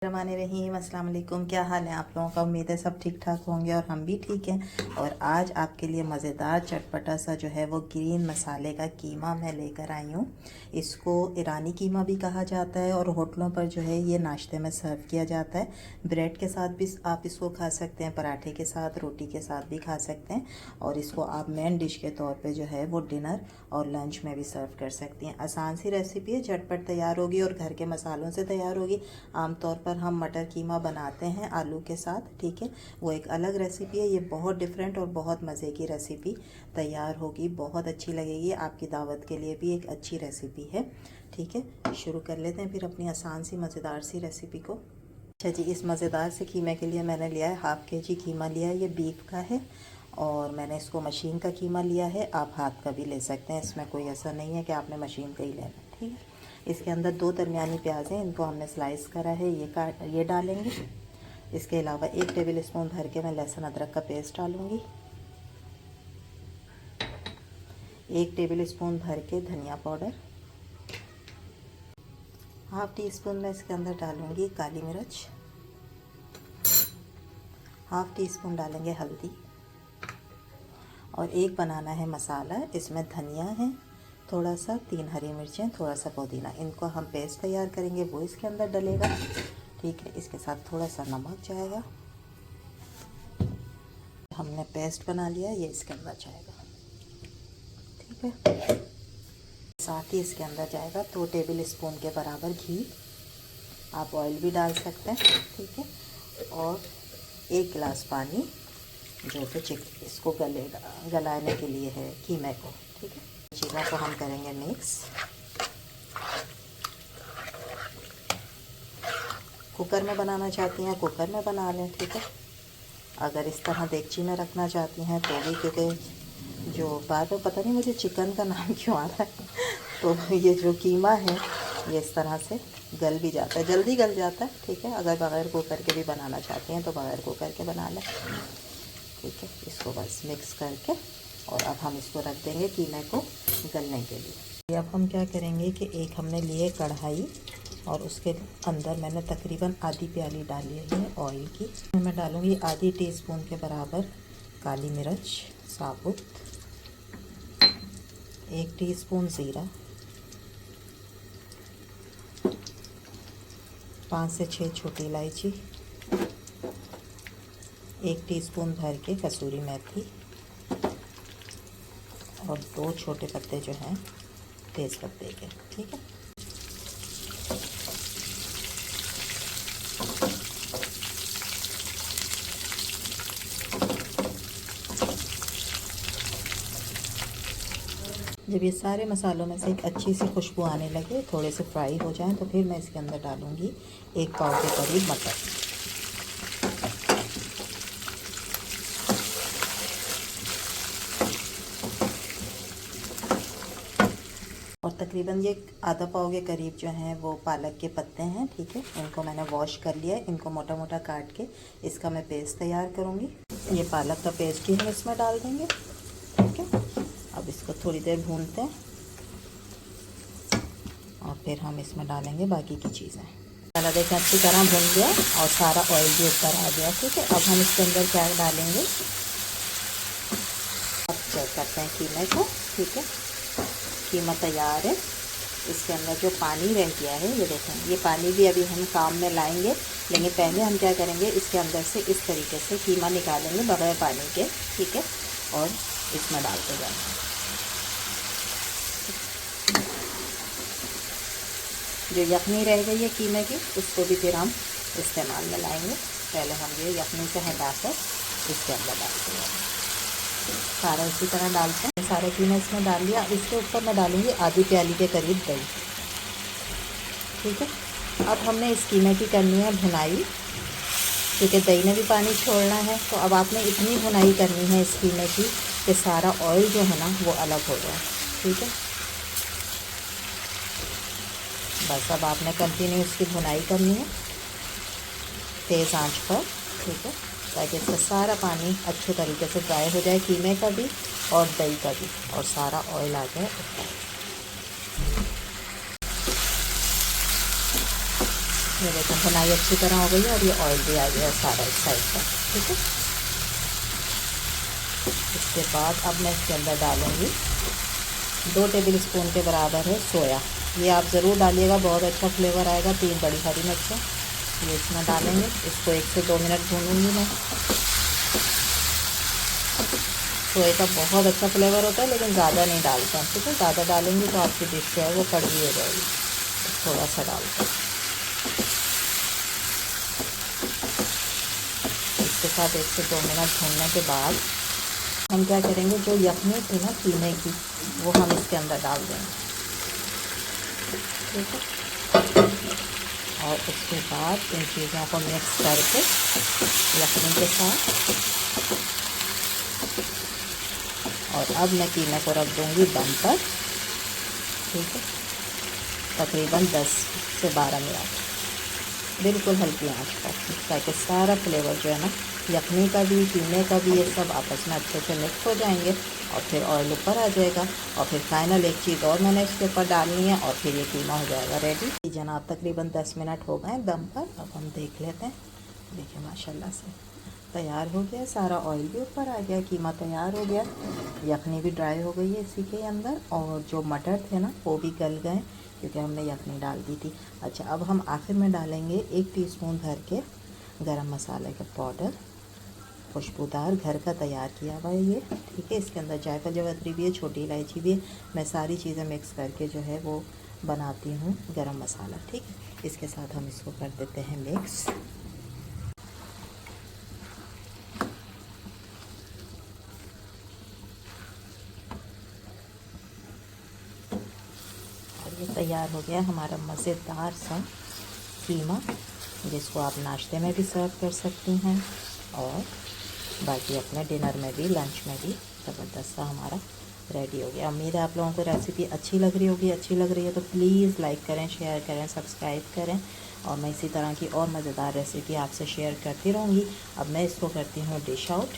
रहीम अस्सलाम वालेकुम। क्या हाल है आप लोगों का? उम्मीद है सब ठीक ठाक होंगे और हम भी ठीक हैं। और आज आपके लिए मज़ेदार चटपटा सा जो है वो ग्रीन मसाले का कीमा मैं लेकर आई हूँ। इसको ईरानी कीमा भी कहा जाता है और होटलों पर जो है ये नाश्ते में सर्व किया जाता है। ब्रेड के साथ भी आप इसको खा सकते हैं, पराठे के साथ, रोटी के साथ भी खा सकते हैं। और इसको आप मेन डिश के तौर पर जो है वो डिनर और लंच में भी सर्व कर सकती हैं। आसान सी रेसिपी है, झटपट तैयार होगी और घर के मसालों से तैयार होगी। आमतौर पर हम मटर कीमा बनाते हैं आलू के साथ, ठीक है, वो एक अलग रेसिपी है। ये बहुत डिफरेंट और बहुत मज़े की रेसिपी तैयार होगी, बहुत अच्छी लगेगी। आपकी दावत के लिए भी एक अच्छी रेसिपी है, ठीक है। शुरू कर लेते हैं फिर अपनी आसान सी मज़ेदार सी रेसिपी को। अच्छा जी, इस मज़ेदार से कीमे के लिए मैंने लिया है हाफ़ केजी कीमा लिया है, ये बीफ का है। और मैंने इसको मशीन का कीमा लिया है, आप हाथ का भी ले सकते हैं, इसमें कोई ऐसा नहीं है कि आपने मशीन का ही लेना, ठीक है। इसके अंदर 2 दरमियानी प्याज हैं, इनको हमने स्लाइस करा है, ये डालेंगे। इसके अलावा 1 टेबल स्पून भर के मैं लहसुन अदरक का पेस्ट डालूँगी। 1 टेबल स्पून भर के धनिया पाउडर। हाफ़ टी स्पून मैं इसके अंदर डालूँगी काली मिर्च। हाफ़ टी स्पून डालेंगे हल्दी। और एक बनाना है मसाला, इसमें धनिया है थोड़ा सा, 3 हरी मिर्चें, थोड़ा सा पुदीना। इनको हम पेस्ट तैयार करेंगे, वो इसके अंदर डलेगा, ठीक है। इसके साथ थोड़ा सा नमक जाएगा। हमने पेस्ट बना लिया, ये इसके अंदर जाएगा, ठीक है। साथ ही इसके अंदर जाएगा 2 टेबल स्पून के बराबर घी, आप ऑयल भी डाल सकते हैं, ठीक है। और 1 गिलास पानी जो कि इसको गलाने के लिए है कीमे को, ठीक है। चीज़ों को हम करेंगे मिक्स। कुकर में बनाना चाहती हैं कुकर में बना लें, ठीक है। अगर इस तरह देगची में रखना चाहती हैं तो भी, क्योंकि जो बार बार पता नहीं मुझे चिकन का नाम क्यों आ रहा है, तो ये जो कीमा है ये इस तरह से गल भी जाता है, जल्दी गल जाता है, ठीक है। अगर बग़ैर कुकर के भी बनाना चाहती हैं तो बग़ैर कुकर के बना लें, ठीक है। इसको बस मिक्स करके और अब हम इसको रख देंगे कीमे को गलने के लिए। अब हम क्या करेंगे कि एक हमने लिए कढ़ाई और उसके अंदर मैंने तकरीबन आधी प्याली डाली है ऑयल की। मैं डालूँगी आधी टीस्पून के बराबर काली मिर्च साबुत, 1 टीस्पून ज़ीरा, 5 से 6 छोटी इलायची, 1 टीस्पून भर के कसूरी मेथी और 2 छोटे पत्ते जो हैं तेज़ पत्ते के, ठीक है। जब ये सारे मसालों में से एक अच्छी सी खुशबू आने लगे, थोड़े से फ्राई हो जाएं, तो फिर मैं इसके अंदर डालूँगी 1 पाव के करीब मटर। और तकरीबन ये आधा पाव के करीब जो हैं वो पालक के पत्ते हैं, ठीक है। इनको मैंने वॉश कर लिया है, इनको मोटा मोटा काट के इसका मैं पेस्ट तैयार करूँगी। ये पालक का पेस्ट भी हम इसमें डाल देंगे, ठीक है। अब इसको थोड़ी देर भूनते हैं और फिर हम इसमें डालेंगे बाकी की चीज़ें। मसाला देखें अच्छी तरह भून गया और सारा ऑयल भी ऊपर आ गया, ठीक है। अब हम इसके अंदर क्या डालेंगे, अब चेक करते हैं कीमे को, ठीक है। कीमा तैयार है। इसके अंदर जो पानी रह गया है ये देखें, ये पानी भी अभी हम काम में लाएंगे, लेकिन पहले हम क्या करेंगे, इसके अंदर से इस तरीके से कीमा निकालेंगे बगैर पानी के, ठीक है। और इसमें डालते जाएंगे। जो यखनी रह गई है कीमे की, उसको भी फिर हम इस्तेमाल में लाएंगे। पहले हम ये यखनी से हटाकर इसके अंदर डालते हैं, सारा इसी तरह डालते हैं। सारा कीमा इसमें डाल लिया। इसके ऊपर मैं डालूँगी आधी प्याली के करीब दही, ठीक है। अब हमने इस कीमे की करनी है भुनाई, क्योंकि दही ने भी पानी छोड़ना है। तो अब आपने इतनी भुनाई करनी है इस कीमे की कि सारा ऑयल जो है ना वो अलग हो जाए, ठीक है। बस अब आपने कंटिन्यू इसकी भुनाई करनी है तेज़ आंच पर, ठीक है, ताकि इसका सारा पानी अच्छे तरीके से ड्राई हो जाए, कीमे का भी और दही का भी, और सारा ऑयल आ जाए ऊपर। ये देखें भुनाई अच्छी तरह हो गई है और ये ऑयल भी आ गया सारा इस साइड का। ठीक है, इसके बाद अब मैं इसके अंदर डालूँगी 2 टेबलस्पून के बराबर है सोया। ये आप ज़रूर डालिएगा, बहुत अच्छा फ्लेवर आएगा। 3 बड़ी हरी मिर्चें ये इसमें डालेंगे। इसको 1 से 2 मिनट भूनूंगी मैं। सोए का बहुत अच्छा फ्लेवर होता है, लेकिन ज़्यादा नहीं डालते हैं। ठीक है, ज़्यादा डालेंगे तो आपकी डिश जो है वो कड़वी हो जाएगी। थोड़ा सा डालते हैं। इसके साथ 1 से 2 मिनट भूनने के बाद हम क्या करेंगे, जो यखनी थी ना कीमे की, वो हम इसके अंदर डाल देंगे। ठीक है, और उसके बाद इन चीज़ों को मिक्स करके यखनी के साथ, और अब मैं कीमे को रख दूँगी दम पर। ठीक है, तकरीबन 10 से 12 मिनट बिल्कुल हल्की आंच पर, ताकि सारा फ्लेवर जो है ना यखनी का भी कीमे का भी ये सब आपस में अच्छे से मिक्स हो जाएंगे और फिर ऑयल ऊपर आ जाएगा। और फिर फाइनल एक चीज़ और मैंने इसके ऊपर डालनी है और फिर ये कीमा हो जाएगा रेडी। जनाब तकरीबन 10 मिनट हो गए दम पर। अब हम देख लेते हैं। देखिए माशाल्लाह से तैयार हो गया, सारा ऑयल भी ऊपर आ गया, कीमा तैयार हो गया, यखनी भी ड्राई हो गई है इसी के अंदर, और जो मटर थे ना वो भी गल गए क्योंकि हमने यखनी डाल दी थी। अच्छा, अब हम आखिर में डालेंगे 1 टीस्पून भर के गरम मसाले का पाउडर, खुशबूदार घर का तैयार किया हुआ है ये। ठीक है, इसके अंदर जायफल जावित्री भी है, छोटी इलायची भी है। मैं सारी चीज़ें मिक्स करके जो है वो बनाती हूँ गरम मसाला। ठीक है, इसके साथ हम इसको कर देते हैं मिक्स। ये तैयार हो गया हमारा मज़ेदार सा कीमा, जिसको आप नाश्ते में भी सर्व कर सकती हैं और बाकी अपने डिनर में भी, लंच में भी ज़बरदस्त सा हमारा रेडी हो गया। उम्मीद है आप लोगों को रेसिपी अच्छी लग रही होगी। अच्छी लग रही है तो प्लीज़ लाइक करें, शेयर करें, सब्सक्राइब करें, और मैं इसी तरह की और मज़ेदार रेसिपी आपसे शेयर करती रहूँगी। अब मैं इसको करती हूँ डिश आउट।